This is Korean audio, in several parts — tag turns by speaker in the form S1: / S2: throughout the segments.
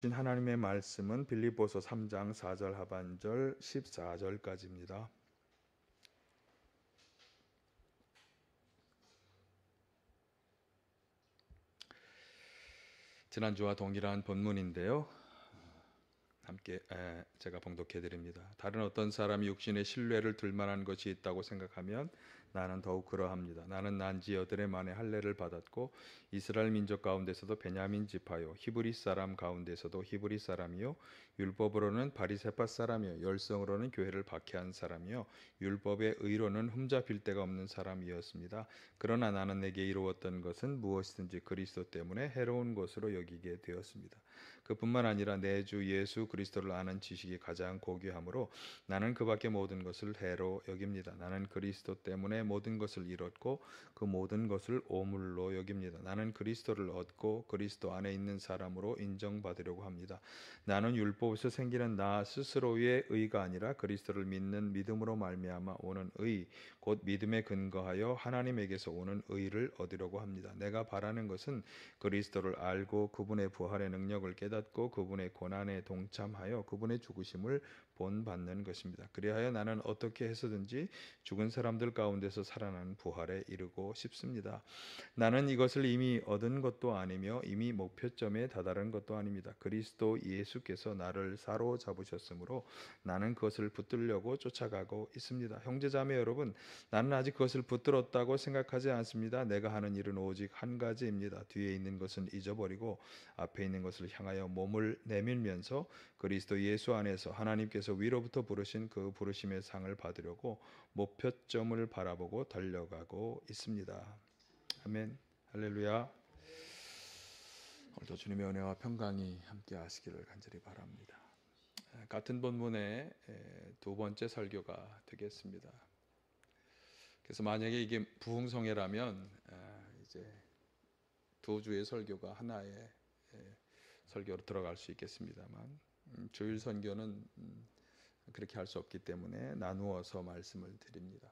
S1: 하나님의 말씀은 빌립보서 3장 4절 하반절 14절까지입니다. 지난주와 동일한 본문인데요. 함께 제가 봉독해 드립니다. 다른 어떤 사람이 육신의 신뢰를 둘 만한 것이 있다고 생각하면 나는 더욱 그러합니다. 나는 난지 여드레 만에 할례를 받았고 이스라엘 민족 가운데서도 베냐민 지파요 히브리 사람 가운데서도 히브리 사람이요 율법으로는 바리새파 사람이요 열성으로는 교회를 박해한 사람이요 율법의 의로는 흠잡힐 데가 없는 사람이었습니다. 그러나 나는 내게 이루었던 것은 무엇이든지 그리스도 때문에 해로운 것으로 여기게 되었습니다. 그뿐만 아니라 내 주 예수 그리스도를 아는 지식이 가장 고귀하므로 나는 그밖에 모든 것을 해로 여깁니다. 나는 그리스도 때문에 모든 것을 잃었고 그 모든 것을 오물로 여깁니다. 나는 그리스도를 얻고 그리스도 안에 있는 사람으로 인정받으려고 합니다. 나는 율법에서 생기는 나 스스로의 의가 아니라 그리스도를 믿는 믿음으로 말미암아 오는 의, 곧 믿음에 근거하여 하나님에게서 오는 의를 얻으려고 합니다. 내가 바라는 것은 그리스도를 알고 그분의 부활의 능력을 깨닫고 그분의 고난에 동참하여 그분의 죽으심을 본받는 것입니다. 그리하여 나는 어떻게 해서든지 죽은 사람들 가운데서 살아나는 부활에 이르고 싶습니다. 나는 이것을 이미 얻은 것도 아니며 이미 목표점에 다다른 것도 아닙니다. 그리스도 예수께서 나를 사로잡으셨으므로 나는 그것을 붙들려고 쫓아가고 있습니다. 형제자매 여러분, 나는 아직 그것을 붙들었다고 생각하지 않습니다. 내가 하는 일은 오직 한 가지입니다. 뒤에 있는 것은 잊어버리고 앞에 있는 것을 향하여 몸을 내밀면서 그리스도 예수 안에서 하나님께서 위로부터 부르신 그 부르심의 상을 받으려고 목표점을 바라보고 달려가고 있습니다. 아멘. 할렐루야. 오늘도 주님의 은혜와 평강이 함께 하시기를 간절히 바랍니다. 같은 본문의 두 번째 설교가 되겠습니다. 그래서 만약에 이게 부흥성회라면 이제 두 주의 설교가 하나의 설교로 들어갈 수 있겠습니다만 주일 선교는 그렇게 할 수 없기 때문에 나누어서 말씀을 드립니다.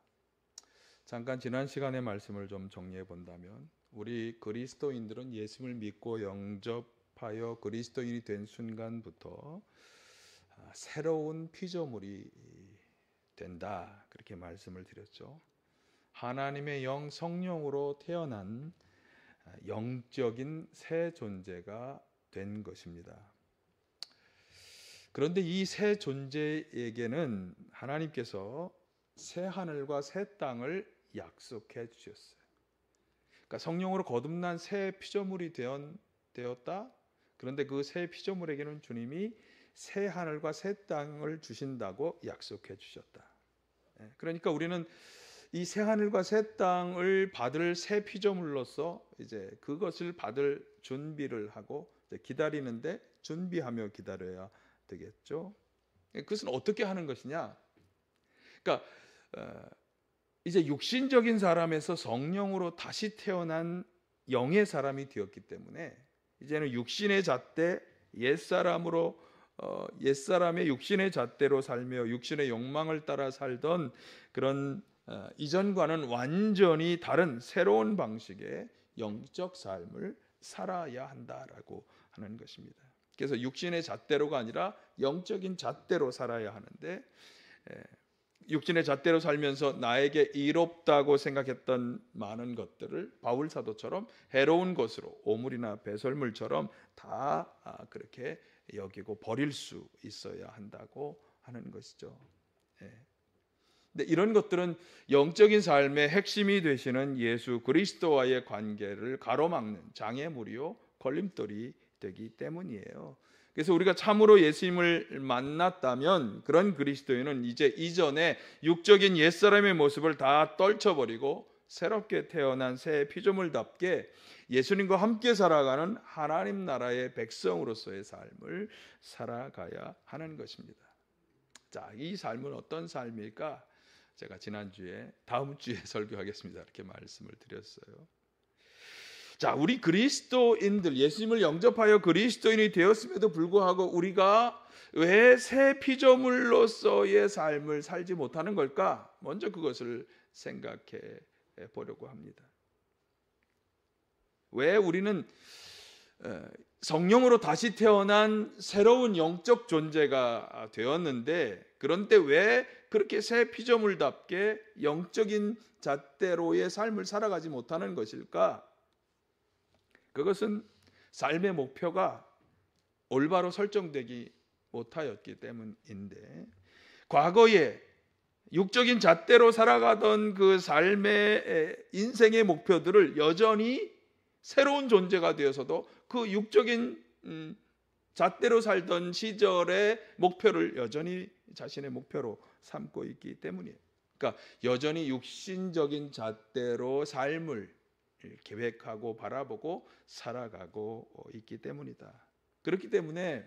S1: 잠깐 지난 시간의 말씀을 좀 정리해 본다면 우리 그리스도인들은 예수를 믿고 영접하여 그리스도인이 된 순간부터 새로운 피조물이 된다, 그렇게 말씀을 드렸죠. 하나님의 영 성령으로 태어난 영적인 새 존재가 된 것입니다. 그런데 이 새 존재에게는 하나님께서 새 하늘과 새 땅을 약속해 주셨어요. 그러니까 성령으로 거듭난 새 피조물이 되었다. 그런데 그 새 피조물에게는 주님이 새 하늘과 새 땅을 주신다고 약속해 주셨다. 그러니까 우리는 이 새 하늘과 새 땅을 받을 새 피조물로서 이제 그것을 받을 준비를 하고 기다리는데 준비하며 기다려야 되겠죠. 그것은 어떻게 하는 것이냐? 그러니까 이제 육신적인 사람에서 성령으로 다시 태어난 영의 사람이 되었기 때문에 이제는 육신의 잣대 옛사람으로 옛사람의 육신의 잣대로 살며 육신의 욕망을 따라 살던 그런 이전과는 완전히 다른 새로운 방식의 영적 삶을 살아야 한다라고 하는 것입니다. 그래서 육신의 잣대로가 아니라 영적인 잣대로 살아야 하는데 육신의 잣대로 살면서 나에게 이롭다고 생각했던 많은 것들을 바울 사도처럼 해로운 것으로 오물이나 배설물처럼 다 그렇게 여기고 버릴 수 있어야 한다고 하는 것이죠. 근데 이런 것들은 영적인 삶의 핵심이 되시는 예수 그리스도와의 관계를 가로막는 장애물이요 걸림돌이 되기 때문이에요. 그래서 우리가 참으로 예수님을 만났다면 그런 그리스도인은 이제 이전에 육적인 옛사람의 모습을 다 떨쳐버리고 새롭게 태어난 새 피조물답게 예수님과 함께 살아가는 하나님 나라의 백성으로서의 삶을 살아가야 하는 것입니다. 자, 이 삶은 어떤 삶일까? 제가 지난주에 다음 주에 설교하겠습니다. 이렇게 말씀을 드렸어요. 자, 우리 그리스도인들 예수님을 영접하여 그리스도인이 되었음에도 불구하고 우리가 왜 새 피조물로서의 삶을 살지 못하는 걸까? 먼저 그것을 생각해 보려고 합니다. 왜 우리는 성령으로 다시 태어난 새로운 영적 존재가 되었는데, 그런데 왜 그렇게 새 피조물답게 영적인 잣대로의 삶을 살아가지 못하는 것일까? 그것은 삶의 목표가 올바로 설정되기 못하였기 때문인데, 과거에 육적인 잣대로 살아가던 그 삶의 인생의 목표들을 여전히 새로운 존재가 되어서도 그 육적인 잣대로 살던 시절의 목표를 여전히 자신의 목표로 삼고 있기 때문이에요. 그러니까 여전히 육신적인 잣대로 삶을 계획하고 바라보고 살아가고 있기 때문이다. 그렇기 때문에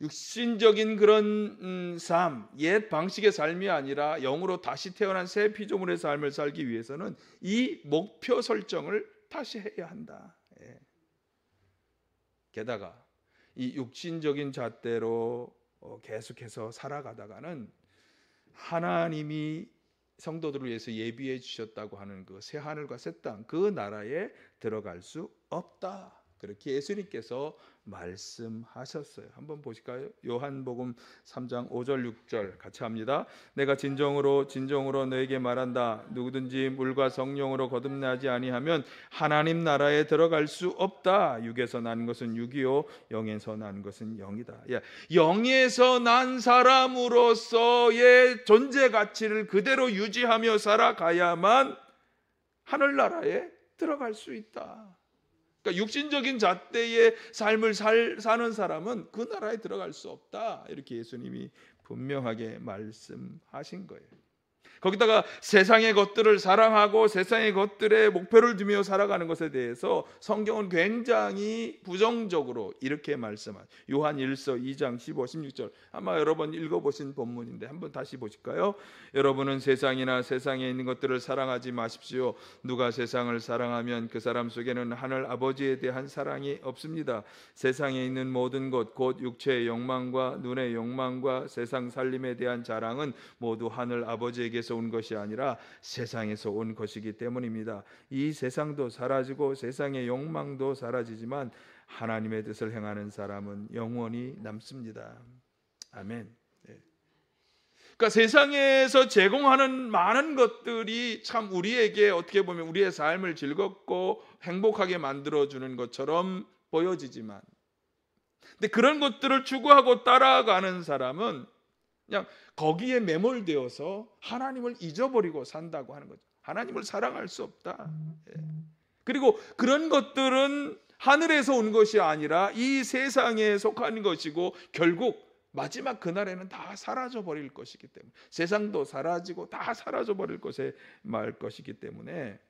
S1: 육신적인 그런 삶, 옛 방식의 삶이 아니라 영으로 다시 태어난 새 피조물의 삶을 살기 위해서는 이 목표 설정을 다시 해야 한다. 게다가 이 육신적인 잣대로 계속해서 살아가다가는 하나님이 성도들을 위해서 예비해 주셨다고 하는 그 새 하늘과 새 땅, 그 나라에 들어갈 수 없다. 그렇게 예수님께서 말씀하셨어요. 한번 보실까요? 요한복음 3장 5절 6절 같이 합니다. 내가 진정으로 너에게 말한다. 누구든지 물과 성령으로 거듭나지 아니하면 하나님 나라에 들어갈 수 없다. 육에서 난 것은 육이요 영에서 난 것은 영이다. 영에서 난 사람으로서의 존재 가치를 그대로 유지하며 살아가야만 하늘나라에 들어갈 수 있다. 그러니까 육신적인 잣대의 삶을 사는 사람은 그 나라에 들어갈 수 없다. 이렇게 예수님이 분명하게 말씀하신 거예요. 거기다가 세상의 것들을 사랑하고 세상의 것들에 목표를 두며 살아가는 것에 대해서 성경은 굉장히 부정적으로 이렇게 말씀하죠. 요한 1서 2장 15, 16절 아마 여러 번 읽어보신 본문인데 한번 다시 보실까요? 여러분은 세상이나 세상에 있는 것들을 사랑하지 마십시오. 누가 세상을 사랑하면 그 사람 속에는 하늘 아버지에 대한 사랑이 없습니다. 세상에 있는 모든 것, 곧 육체의 욕망과 눈의 욕망과 세상 살림에 대한 자랑은 모두 하늘 아버지에게서 온 것이 아니라 세상에서 온 것이기 때문입니다. 이 세상도 사라지고 세상의 욕망도 사라지지만 하나님의 뜻을 행하는 사람은 영원히 남습니다. 아멘. 그러니까 세상에서 제공하는 많은 것들이 참 우리에게 어떻게 보면 우리의 삶을 즐겁고 행복하게 만들어주는 것처럼 보여지지만, 근데 그런 것들을 추구하고 따라가는 사람은 그냥 거기에 매몰되어서 하나님을 잊어버리고 산다고 하는 거죠. 하나님을 사랑할 수 없다. 그리고 그런 것들은 하늘에서 온 것이 아니라 이 세상에 속한 것이고 결국 마지막 그날에는 다 사라져 버릴 것이기 때문에, 세상도 사라지고 다 사라져 버릴 것에 말 것이기 때문에,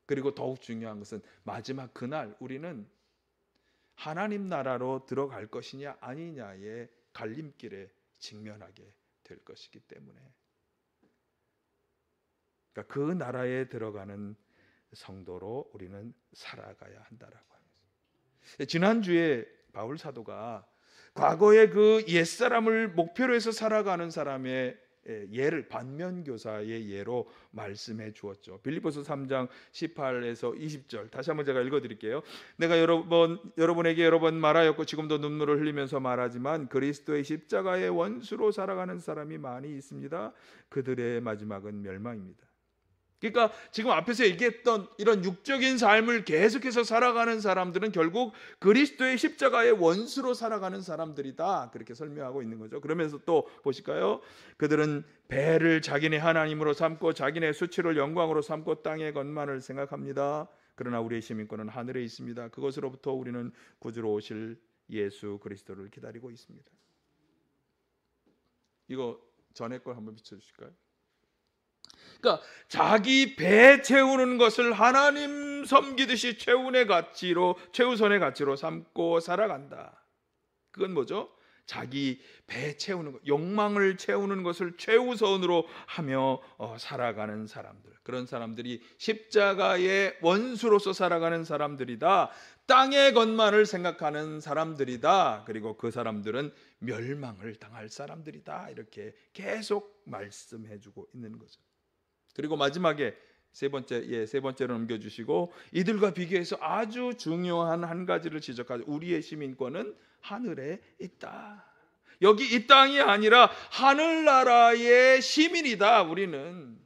S1: 그리고 더욱 중요한 것은 마지막 그날 우리는 하나님 나라로 들어갈 것이냐 아니냐의 갈림길에 직면하게 될 것이기 때문에, 그러니까 그 나라에 들어가는 성도로 우리는 살아가야 한다라고 합니다. 지난주에 바울 사도가 과거의 그 옛사람을 목표로 해서 살아가는 사람의 예를 반면교사의 예로 말씀해 주었죠. 빌립보서 3장 18에서 20절 다시 한번 제가 읽어드릴게요. 내가 여러분에게 여러 번 말하였고 지금도 눈물을 흘리면서 말하지만 그리스도의 십자가의 원수로 살아가는 사람이 많이 있습니다. 그들의 마지막은 멸망입니다. 그러니까 지금 앞에서 얘기했던 이런 육적인 삶을 계속해서 살아가는 사람들은 결국 그리스도의 십자가의 원수로 살아가는 사람들이다, 그렇게 설명하고 있는 거죠. 그러면서 또 보실까요? 그들은 배를 자기네 하나님으로 삼고 자기네 수치를 영광으로 삼고 땅의 것만을 생각합니다. 그러나 우리의 시민권은 하늘에 있습니다. 그것으로부터 우리는 구주로 오실 예수 그리스도를 기다리고 있습니다. 이거 전에 걸 한번 비춰주실까요? 그러니까 자기 배 채우는 것을 하나님 섬기듯이 최우선의 가치로 삼고 살아간다. 그건 뭐죠? 자기 배 채우는 것, 욕망을 채우는 것을 최우선으로 하며 살아가는 사람들, 그런 사람들이 십자가의 원수로서 살아가는 사람들이다. 땅의 것만을 생각하는 사람들이다. 그리고 그 사람들은 멸망을 당할 사람들이다. 이렇게 계속 말씀해주고 있는 거죠. 그리고 마지막에 세 번째로 넘겨주시고, 이들과 비교해서 아주 중요한 한 가지를 지적하죠. 우리의 시민권은 하늘에 있다. 여기 이 땅이 아니라 하늘나라의 시민이다 우리는.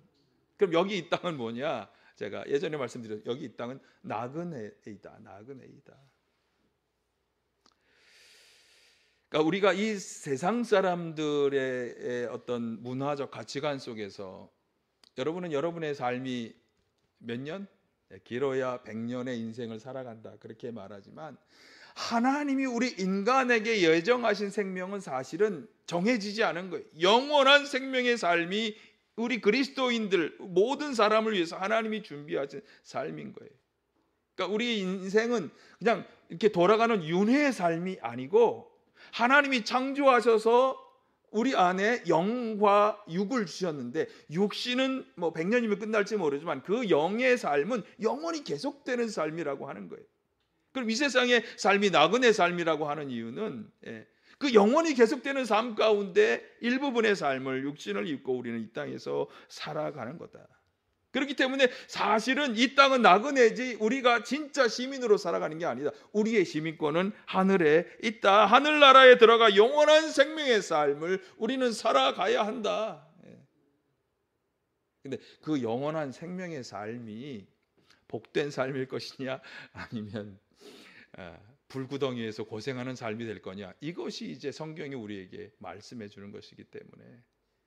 S1: 그럼 여기 이 땅은 뭐냐? 제가 예전에 말씀드렸죠. 여기 이 땅은 나그네이다. 나그네이다. 그러니까 우리가 이 세상 사람들의 어떤 문화적 가치관 속에서, 여러분은 여러분의 삶이 몇 년? 길어야 100년의 인생을 살아간다 그렇게 말하지만, 하나님이 우리 인간에게 예정하신 생명은 사실은 정해지지 않은 거예요. 영원한 생명의 삶이 우리 그리스도인들 모든 사람을 위해서 하나님이 준비하신 삶인 거예요. 그러니까 우리 인생은 그냥 이렇게 돌아가는 윤회의 삶이 아니고, 하나님이 창조하셔서 우리 안에 영과 육을 주셨는데, 육신은 뭐 100년이면 끝날지 모르지만 그 영의 삶은 영원히 계속되는 삶이라고 하는 거예요. 그럼 이 세상의 삶이 나그네 삶이라고 하는 이유는, 그 영원히 계속되는 삶 가운데 일부분의 삶을, 육신을 입고 우리는 이 땅에서 살아가는 거다. 그렇기 때문에 사실은 이 땅은 나그네지 우리가 진짜 시민으로 살아가는 게 아니다. 우리의 시민권은 하늘에 있다. 하늘나라에 들어가 영원한 생명의 삶을 우리는 살아가야 한다. 근데 그 영원한 생명의 삶이 복된 삶일 것이냐, 아니면 불구덩이에서 고생하는 삶이 될 거냐, 이것이 이제 성경이 우리에게 말씀해 주는 것이기 때문에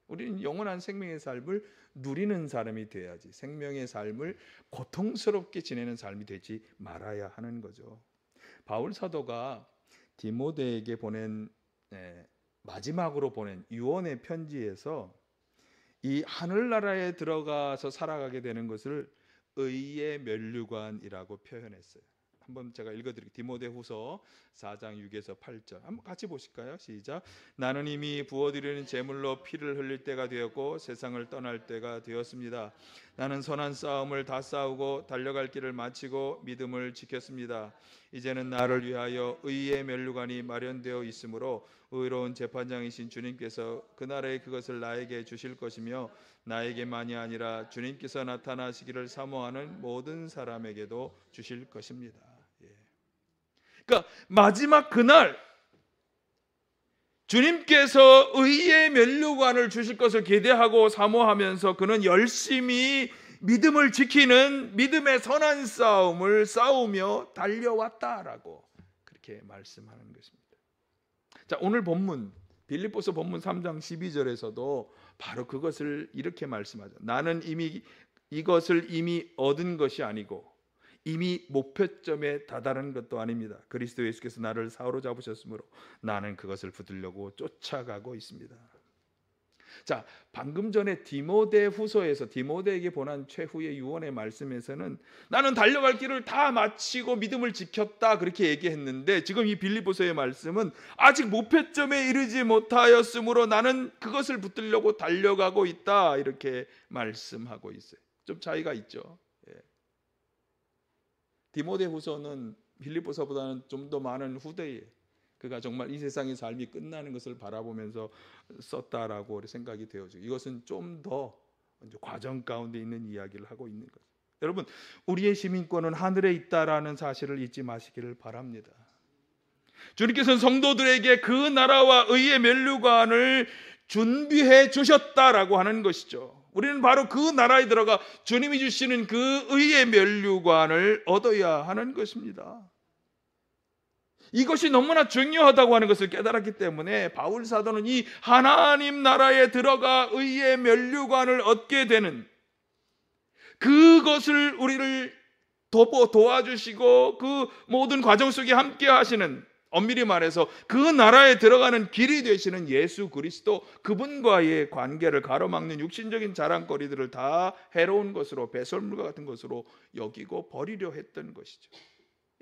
S1: 우리는 영원한 생명의 삶을 누리는 사람이 돼야지, 생명의 삶을 고통스럽게 지내는 삶이 되지 말아야 하는 거죠. 바울 사도가 디모데에게 보낸 마지막으로 보낸 유언의 편지에서 이 하늘나라에 들어가서 살아가게 되는 것을 의의 면류관이라고 표현했어요. 한번 제가 읽어드릴게요. 디모데후서 4장 6에서 8절 한번 같이 보실까요? 시작. 나는 이미 부어드리는 제물로 피를 흘릴 때가 되었고 세상을 떠날 때가 되었습니다. 나는 선한 싸움을 다 싸우고 달려갈 길을 마치고 믿음을 지켰습니다. 이제는 나를 위하여 의의 면류관이 마련되어 있으므로 의로운 재판장이신 주님께서 그날에 그것을 나에게 주실 것이며, 나에게만이 아니라 주님께서 나타나시기를 사모하는 모든 사람에게도 주실 것입니다. 그러니까 마지막 그날 주님께서 의의 면류관을 주실 것을 기대하고 사모하면서 그는 열심히 믿음을 지키는 믿음의 선한 싸움을 싸우며 달려왔다라고 그렇게 말씀하는 것입니다. 자, 오늘 본문 빌립보서 본문 3장 12절에서도 바로 그것을 이렇게 말씀하죠. 나는 이것을 이미 얻은 것이 아니고 이미 목표점에 다다른 것도 아닙니다. 그리스도 예수께서 나를 사로잡으셨으므로 나는 그것을 붙들려고 쫓아가고 있습니다. 자, 방금 전에 디모데후서에서 디모데에게 보낸 최후의 유언의 말씀에서는 나는 달려갈 길을 다 마치고 믿음을 지켰다 그렇게 얘기했는데, 지금 이 빌립보서의 말씀은 아직 목표점에 이르지 못하였으므로 나는 그것을 붙들려고 달려가고 있다 이렇게 말씀하고 있어요. 좀 차이가 있죠. 디모데후서는 빌립보서보다는 좀 더 많은 후대에 그가 정말 이 세상의 삶이 끝나는 것을 바라보면서 썼다라고 생각이 되어지고, 이것은 좀 더 과정 가운데 있는 이야기를 하고 있는 거죠. 여러분, 우리의 시민권은 하늘에 있다라는 사실을 잊지 마시기를 바랍니다. 주님께서는 성도들에게 그 나라와 의의 면류관을 준비해 주셨다라고 하는 것이죠. 우리는 바로 그 나라에 들어가 주님이 주시는 그 의의 면류관을 얻어야 하는 것입니다. 이것이 너무나 중요하다고 하는 것을 깨달았기 때문에 바울 사도는 이 하나님 나라에 들어가 의의 면류관을 얻게 되는 그것을 우리를 도와주시고 그 모든 과정 속에 함께 하시는, 엄밀히 말해서 그 나라에 들어가는 길이 되시는 예수 그리스도, 그분과의 관계를 가로막는 육신적인 자랑거리들을 다 해로운 것으로, 배설물과 같은 것으로 여기고 버리려 했던 것이죠.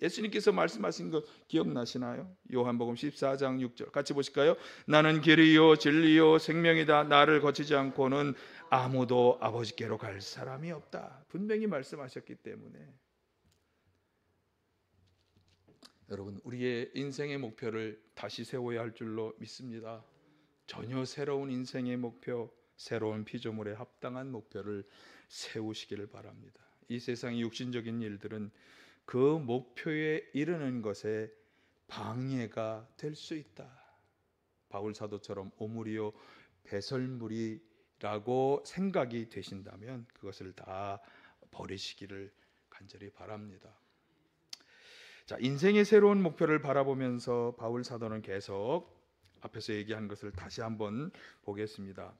S1: 예수님께서 말씀하신 거 기억나시나요? 요한복음 14장 6절 같이 보실까요? 나는 길이요 진리요 생명이다. 나를 거치지 않고는 아무도 아버지께로 갈 사람이 없다. 분명히 말씀하셨기 때문에 여러분, 우리의 인생의 목표를 다시 세워야 할 줄로 믿습니다. 전혀 새로운 인생의 목표, 새로운 피조물에 합당한 목표를 세우시기를 바랍니다. 이 세상의 육신적인 일들은 그 목표에 이르는 것에 방해가 될 수 있다. 바울 사도처럼 오물이요 배설물이라고 생각이 되신다면 그것을 다 버리시기를 간절히 바랍니다. 자, 인생의 새로운 목표를 바라보면서 바울 사도는 계속 앞에서 얘기한 것을 다시 한번 보겠습니다.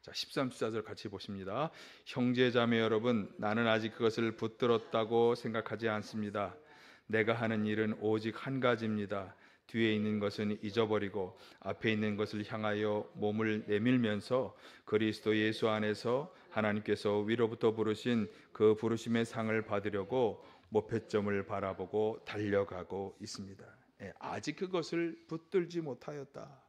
S1: 자, 13, 14절 같이 보십니다. 형제 자매 여러분, 나는 아직 그것을 붙들었다고 생각하지 않습니다. 내가 하는 일은 오직 한 가지입니다. 뒤에 있는 것은 잊어버리고 앞에 있는 것을 향하여 몸을 내밀면서 그리스도 예수 안에서 하나님께서 위로부터 부르신 그 부르심의 상을 받으려고 목표점을 바라보고 달려가고 있습니다. 아직 그것을 붙들지 못하였다.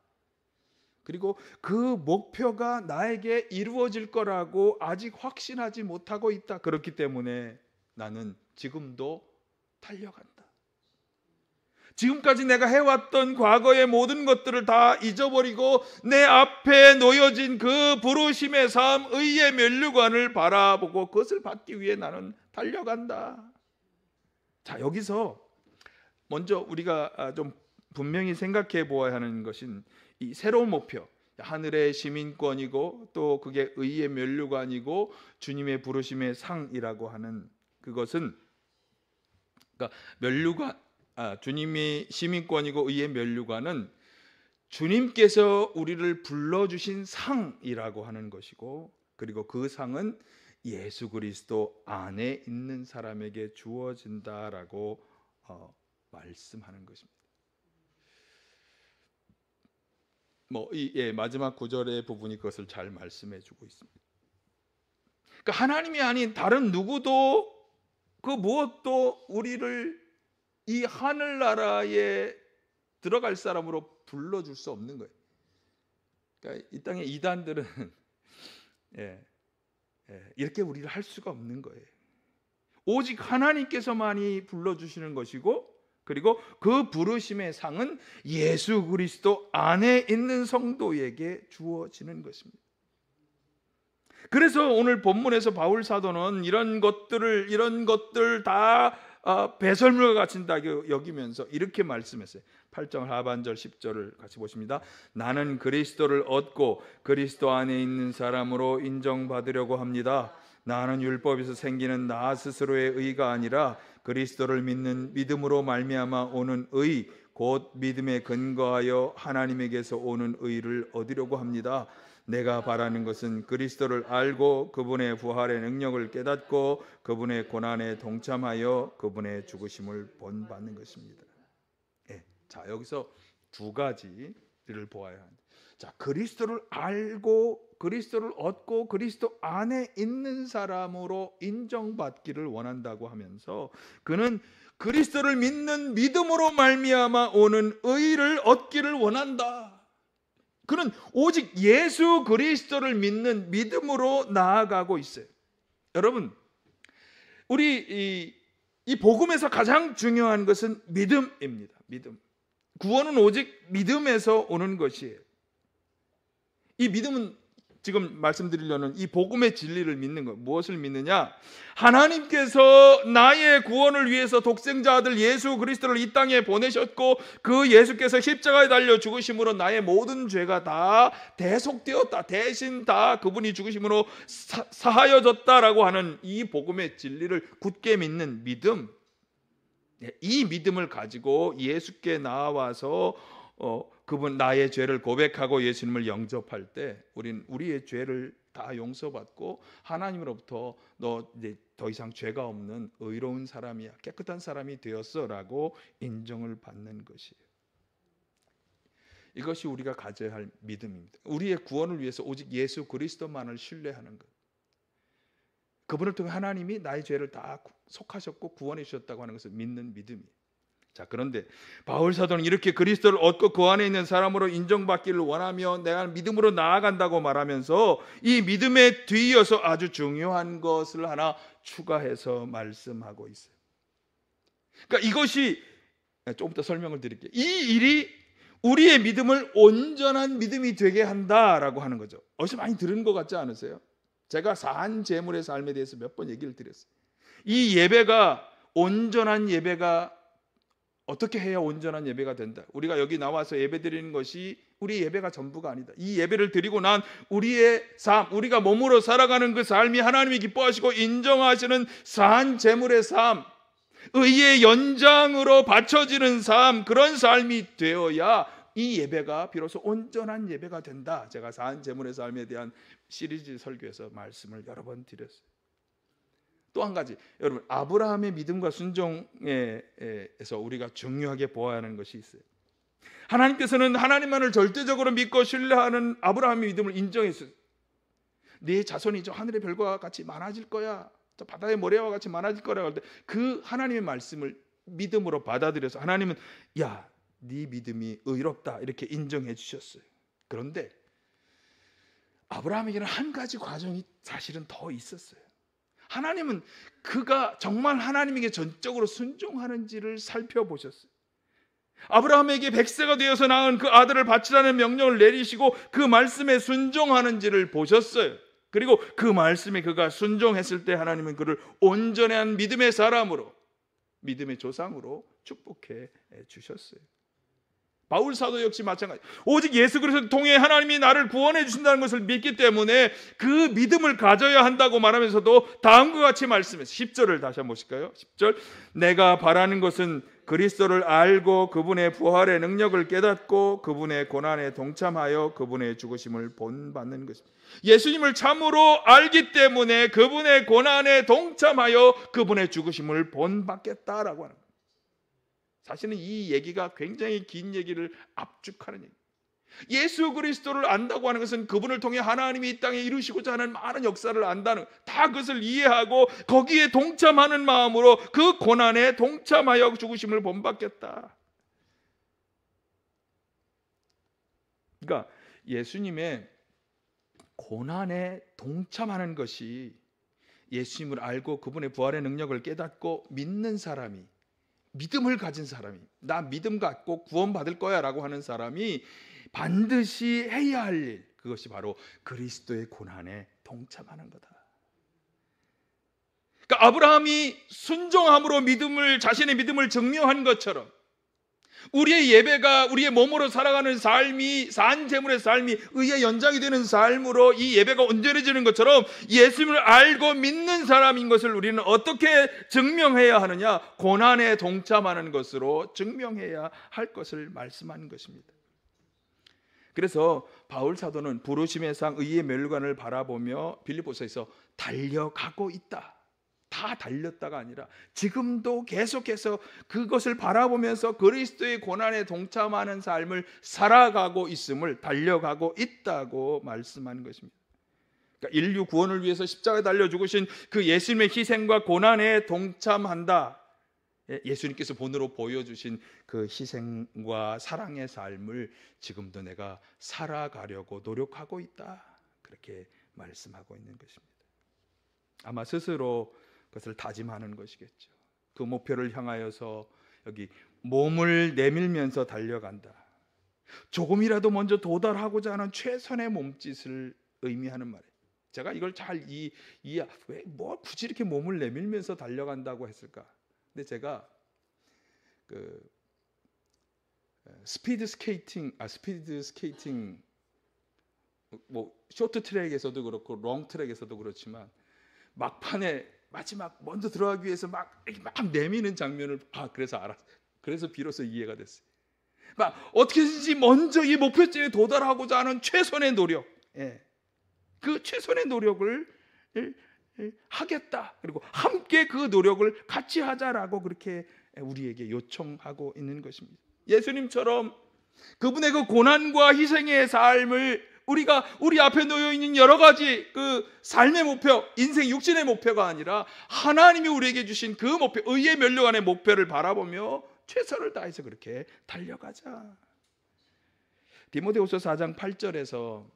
S1: 그리고 그 목표가 나에게 이루어질 거라고 아직 확신하지 못하고 있다. 그렇기 때문에 나는 지금도 달려간다. 지금까지 내가 해왔던 과거의 모든 것들을 다 잊어버리고 내 앞에 놓여진 그 부르심의 삶, 의의 면류관을 바라보고 그것을 받기 위해 나는 달려간다. 자, 여기서 먼저 우리가 좀 분명히 생각해 보아야 하는 것은 이 새로운 목표, 하늘의 시민권이고 또 그게 의의 면류관이고 주님의 부르심의 상이라고 하는 그것은, 그러니까 면류관, 주님이 시민권이고 의의 면류관은 주님께서 우리를 불러주신 상이라고 하는 것이고, 그리고 그 상은 예수 그리스도 안에 있는 사람에게 주어진다라고 말씀하는 것입니다. 마지막 구절의 부분이 그것을 잘 말씀해주고 있습니다. 그러니까 하나님이 아닌 다른 누구도 그 무엇도 우리를 이 하늘나라에 들어갈 사람으로 불러줄 수 없는 거예요. 그러니까 이 땅의 이단들은 이렇게 우리를 할 수가 없는 거예요. 오직 하나님께서만이 불러주시는 것이고, 그리고 그 부르심의 상은 예수 그리스도 안에 있는 성도에게 주어지는 것입니다. 그래서 오늘 본문에서 바울 사도는 이런 것들 다 배설물과 같이 여기면서 이렇게 말씀했어요. 8절 하반절 10절을 같이 보십니다. 나는 그리스도를 얻고 그리스도 안에 있는 사람으로 인정받으려고 합니다. 나는 율법에서 생기는 나 스스로의 의가 아니라 그리스도를 믿는 믿음으로 말미암아 오는 의, 곧 믿음에 근거하여 하나님에게서 오는 의를 얻으려고 합니다. 내가 바라는 것은 그리스도를 알고 그분의 부활의 능력을 깨닫고 그분의 고난에 동참하여 그분의 죽으심을 본받는 것입니다. 자, 여기서 두 가지를 보아야 합니다. 자, 그리스도를 알고 그리스도를 얻고 그리스도 안에 있는 사람으로 인정받기를 원한다고 하면서 그는 그리스도를 믿는 믿음으로 말미암아 오는 의를 얻기를 원한다. 그는 오직 예수 그리스도를 믿는 믿음으로 나아가고 있어요. 여러분, 우리 이 복음에서 가장 중요한 것은 믿음입니다. 믿음. 구원은 오직 믿음에서 오는 것이에요. 이 믿음은 지금 말씀드리려는 이 복음의 진리를 믿는 것. 무엇을 믿느냐? 하나님께서 나의 구원을 위해서 독생자 아들 예수 그리스도를 이 땅에 보내셨고 그 예수께서 십자가에 달려 죽으심으로 나의 모든 죄가 다 대속되었다. 대신 다 그분이 죽으심으로 사하여졌다라고 하는 이 복음의 진리를 굳게 믿는 믿음. 이 믿음을 가지고 예수께 나와서 그분 나의 죄를 고백하고 예수님을 영접할 때 우리는 우리의 죄를 다 용서받고 하나님으로부터 너 이제 더 이상 죄가 없는 의로운 사람이야, 깨끗한 사람이 되었어라고 인정을 받는 것이에요. 이것이 우리가 가져야 할 믿음입니다. 우리의 구원을 위해서 오직 예수 그리스도만을 신뢰하는 것. 그분을 통해 하나님이 나의 죄를 다 속하셨고 구원해 주셨다고 하는 것을 믿는 믿음이에요. 자, 그런데 바울 사도는 이렇게 그리스도를 얻고 그 안에 있는 사람으로 인정받기를 원하며 내가 믿음으로 나아간다고 말하면서 이 믿음에 뒤이어서 아주 중요한 것을 하나 추가해서 말씀하고 있어요. 그러니까 이것이 조금 더 설명을 드릴게요. 이 일이 우리의 믿음을 온전한 믿음이 되게 한다라고 하는 거죠. 어디서 많이 들은 것 같지 않으세요? 제가 사한 제물의 삶에 대해서 몇 번 얘기를 드렸어요. 이 예배가 온전한 예배가 어떻게 해야 온전한 예배가 된다. 우리가 여기 나와서 예배 드리는 것이 우리 예배가 전부가 아니다. 이 예배를 드리고 난 우리의 삶, 우리가 몸으로 살아가는 그 삶이 하나님이 기뻐하시고 인정하시는 사한 제물의 삶, 의의 연장으로 바쳐지는 삶, 그런 삶이 되어야 이 예배가 비로소 온전한 예배가 된다. 제가 사한 제물의 삶에 대한 시리즈 설교에서 말씀을 여러 번 드렸어요. 또 한 가지, 여러분, 아브라함의 믿음과 순종에서 우리가 중요하게 보아야 하는 것이 있어요. 하나님께서는 하나님만을 절대적으로 믿고 신뢰하는 아브라함의 믿음을 인정했어요. 네 자손이 저 하늘의 별과 같이 많아질 거야, 저 바다의 모래와 같이 많아질 거라고 할 때 그 하나님의 말씀을 믿음으로 받아들여서 하나님은 야, 네 믿음이 의롭다 이렇게 인정해 주셨어요. 그런데 아브라함에게는 한 가지 과정이 사실은 더 있었어요. 하나님은 그가 정말 하나님에게 전적으로 순종하는지를 살펴보셨어요. 아브라함에게 100세가 되어서 낳은 그 아들을 바치라는 명령을 내리시고 그 말씀에 순종하는지를 보셨어요. 그리고 그 말씀에 그가 순종했을 때 하나님은 그를 온전한 믿음의 사람으로, 믿음의 조상으로 축복해 주셨어요. 바울 사도 역시 마찬가지. 오직 예수 그리스도를 통해 하나님이 나를 구원해 주신다는 것을 믿기 때문에 그 믿음을 가져야 한다고 말하면서도 다음과 같이 말씀해서 10절을 다시 한번 보실까요? 10절, 내가 바라는 것은 그리스도를 알고 그분의 부활의 능력을 깨닫고 그분의 고난에 동참하여 그분의 죽으심을 본받는 것입니다. 예수님을 참으로 알기 때문에 그분의 고난에 동참하여 그분의 죽으심을 본받겠다라고 하는 거예요. 사실은 이 얘기가 굉장히 긴 얘기를 압축하는 얘기예요. 예수 그리스도를 안다고 하는 것은 그분을 통해 하나님이 이 땅에 이루시고자 하는 많은 역사를 안다는, 다 그것을 이해하고 거기에 동참하는 마음으로 그 고난에 동참하여 죽으심을 본받겠다. 그러니까 예수님의 고난에 동참하는 것이 예수님을 알고 그분의 부활의 능력을 깨닫고 믿는 사람이, 믿음을 가진 사람이, 나 믿음 갖고 구원받을 거야 라고 하는 사람이 반드시 해야 할 일, 그것이 바로 그리스도의 고난에 동참하는 거다. 그러니까 아브라함이 순종함으로 자신의 믿음을 증명한 것처럼 우리의 예배가 우리의 몸으로 살아가는 삶이, 산 제물의 삶이 의의 연장이 되는 삶으로 이 예배가 온전해지는 것처럼 예수님을 알고 믿는 사람인 것을 우리는 어떻게 증명해야 하느냐? 고난에 동참하는 것으로 증명해야 할 것을 말씀하는 것입니다. 그래서 바울 사도는 부르심의 상 의의 멸관을 바라보며 빌립보서에서 달려가고 있다. 다 달렸다가 아니라 지금도 계속해서 그것을 바라보면서 그리스도의 고난에 동참하는 삶을 살아가고 있음을, 달려가고 있다고 말씀하는 것입니다. 그러니까 인류 구원을 위해서 십자가에 달려 죽으신 그 예수님의 희생과 고난에 동참한다. 예수님께서 본으로 보여주신 그 희생과 사랑의 삶을 지금도 내가 살아가려고 노력하고 있다. 그렇게 말씀하고 있는 것입니다. 아마 스스로 그것을 다짐하는 것이겠죠. 그 목표를 향하여서 여기 몸을 내밀면서 달려간다. 조금이라도 먼저 도달하고자 하는 최선의 몸짓을 의미하는 말이에요. 제가 이걸 잘 왜 굳이 이렇게 몸을 내밀면서 달려간다고 했을까? 근데 제가 그 스피드 스케이팅 뭐 쇼트 트랙에서도 그렇고 롱 트랙에서도 그렇지만 막판에 마지막 먼저 들어가기 위해서 막 내미는 장면을 그래서 알았어요. 그래서 비로소 이해가 됐어요. 막 어떻게든지 먼저 이 목표점에 도달하고자 하는 최선의 노력, 그 최선의 노력을 하겠다. 그리고 함께 그 노력을 같이 하자라고 그렇게 우리에게 요청하고 있는 것입니다. 예수님처럼 그분의 그 고난과 희생의 삶을 우리 앞에 놓여 있는 여러 가지 그 삶의 목표, 인생 육신의 목표가 아니라 하나님이 우리에게 주신 그 목표, 의의 멸류관의 목표를 바라보며 최선을 다해서 그렇게 달려가자. 디모데후서 4장 8절에서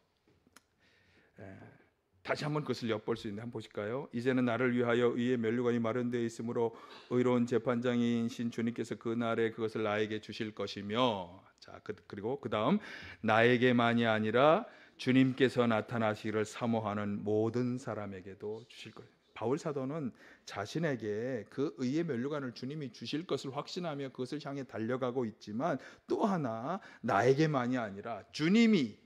S1: 다시 한번 그것을 엿볼 수 있는데 한번 보실까요? 이제는 나를 위하여 의의 멸류관이 마련되어 있으므로 의로운 재판장이신 주님께서 그 날에 그것을 나에게 주실 것이며, 자, 그리고 그 다음 나에게만이 아니라 주님께서 나타나시기를 사모하는 모든 사람에게도 주실 것입니다. 바울 사도는 자신에게 그 의의 면류관을 주님이 주실 것을 확신하며 그것을 향해 달려가고 있지만, 또 하나 나에게만이 아니라 주님이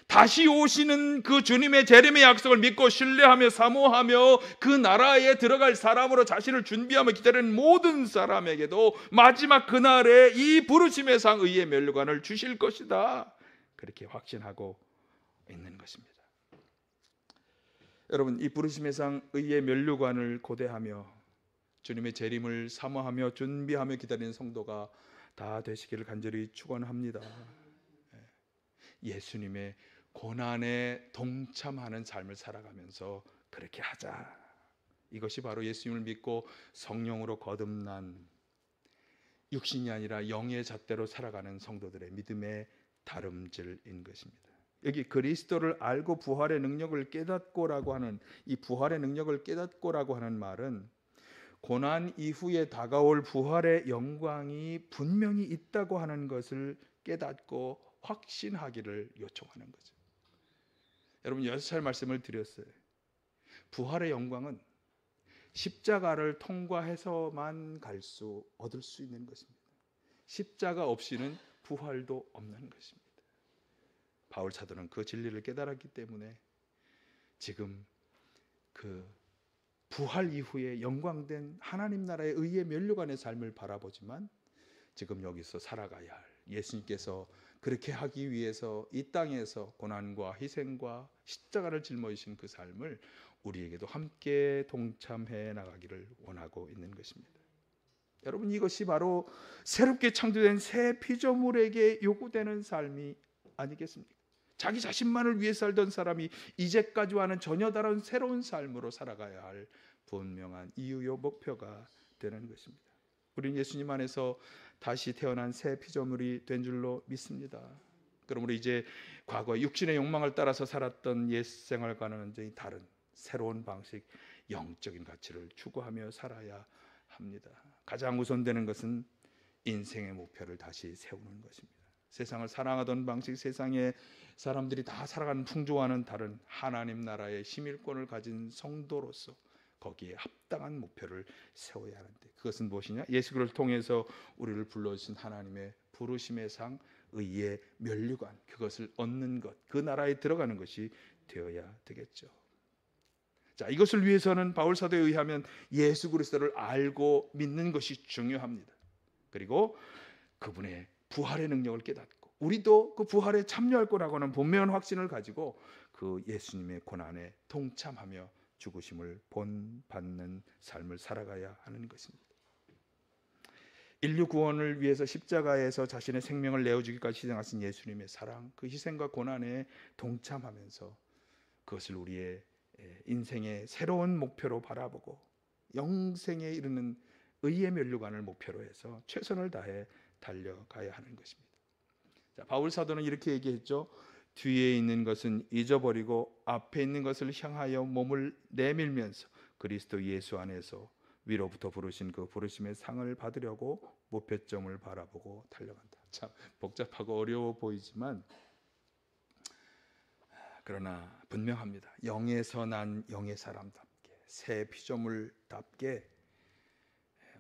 S1: 다시 오시는 그 주님의 재림의 약속을 믿고 신뢰하며 사모하며 그 나라에 들어갈 사람으로 자신을 준비하며 기다리는 모든 사람에게도 마지막 그날에 이 부르심의 상 의의 면류관을 주실 것이다, 그렇게 확신하고 있는 것입니다. 여러분, 이 부르심의 상 의의 면류관을 고대하며 주님의 재림을 사모하며 준비하며 기다리는 성도가 다 되시기를 간절히 축원합니다. 예수님의 고난에 동참하는 삶을 살아가면서 그렇게 하자. 이것이 바로 예수님을 믿고 성령으로 거듭난 육신이 아니라 영의 잣대로 살아가는 성도들의 믿음의 다름질인 것입니다. 여기 그리스도를 알고 부활의 능력을 깨닫고라고 하는 이 부활의 능력을 깨닫고라고 하는 말은 고난 이후에 다가올 부활의 영광이 분명히 있다고 하는 것을 깨닫고 확신하기를 요청하는 거죠. 여러분, 6살 말씀을 드렸어요. 부활의 영광은 십자가를 통과해서만 얻을 수 있는 것입니다. 십자가 없이는 부활도 없는 것입니다. 바울 사도는 그 진리를 깨달았기 때문에 지금 그 부활 이후에 영광된 하나님 나라의 의의 면류관의 삶을 바라보지만, 지금 여기서 살아가야 할 예수님께서 그렇게 하기 위해서 이 땅에서 고난과 희생과 십자가를 짊어지신 그 삶을 우리에게도 함께 동참해 나가기를 원하고 있는 것입니다. 여러분, 이것이 바로 새롭게 창조된 새 피조물에게 요구되는 삶이 아니겠습니까? 자기 자신만을 위해 살던 사람이 이제까지와는 전혀 다른 새로운 삶으로 살아가야 할 분명한 이유요 목표가 되는 것입니다. 우리는 예수님 안에서 다시 태어난 새 피조물이 된 줄로 믿습니다. 그러므로 이제 과거 육신의 욕망을 따라서 살았던 옛 생활과는 완전히 다른 새로운 방식, 영적인 가치를 추구하며 살아야 합니다. 가장 우선되는 것은 인생의 목표를 다시 세우는 것입니다. 세상을 사랑하던 방식, 세상의 사람들이 다 살아가는 풍조와는 다른 하나님 나라의 시민권을 가진 성도로서 거기에 합당한 목표를 세워야 하는데, 그것은 무엇이냐? 예수 그리스도를 통해서 우리를 불러주신 하나님의 부르심의 상 의의 면류관, 그것을 얻는 것, 그 나라에 들어가는 것이 되어야 되겠죠. 자, 이것을 위해서는 바울 사도에 의하면 예수 그리스도를 알고 믿는 것이 중요합니다. 그리고 그분의 부활의 능력을 깨닫고 우리도 그 부활에 참여할 거라고 하는 분명한 확신을 가지고 그 예수님의 고난에 동참하며 죽으심을 본받는 삶을 살아가야 하는 것입니다. 인류 구원을 위해서 십자가에서 자신의 생명을 내어주기까지 희생하신 예수님의 사랑, 그 희생과 고난에 동참하면서 그것을 우리의 인생의 새로운 목표로 바라보고 영생에 이르는 의의 면류관을 목표로 해서 최선을 다해 달려가야 하는 것입니다. 자, 바울 사도는 이렇게 얘기했죠. 뒤에 있는 것은 잊어버리고 앞에 있는 것을 향하여 몸을 내밀면서 그리스도 예수 안에서 위로부터 부르신 그 부르심의 상을 받으려고 목표점을 바라보고 달려간다. 참 복잡하고 어려워 보이지만 그러나 분명합니다. 영에서 난 영의 사람답게, 새 피조물답게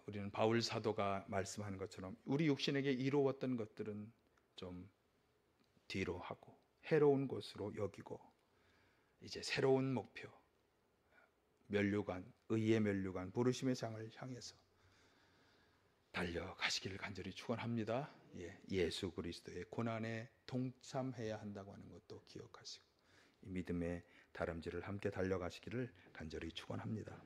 S1: 우리는 바울 사도가 말씀하는 것처럼 우리 육신에게 이루었던 것들은 좀 뒤로 하고 해로운 것으로 여기고 이제 새로운 목표, 면류관, 의의 면류관, 부르심의 상을 향해서 달려가시기를 간절히 축원합니다. 예수 그리스도의 고난에 동참해야 한다고 하는 것도 기억하시고 이 믿음의 다람쥐를 함께 달려가시기를 간절히 축원합니다.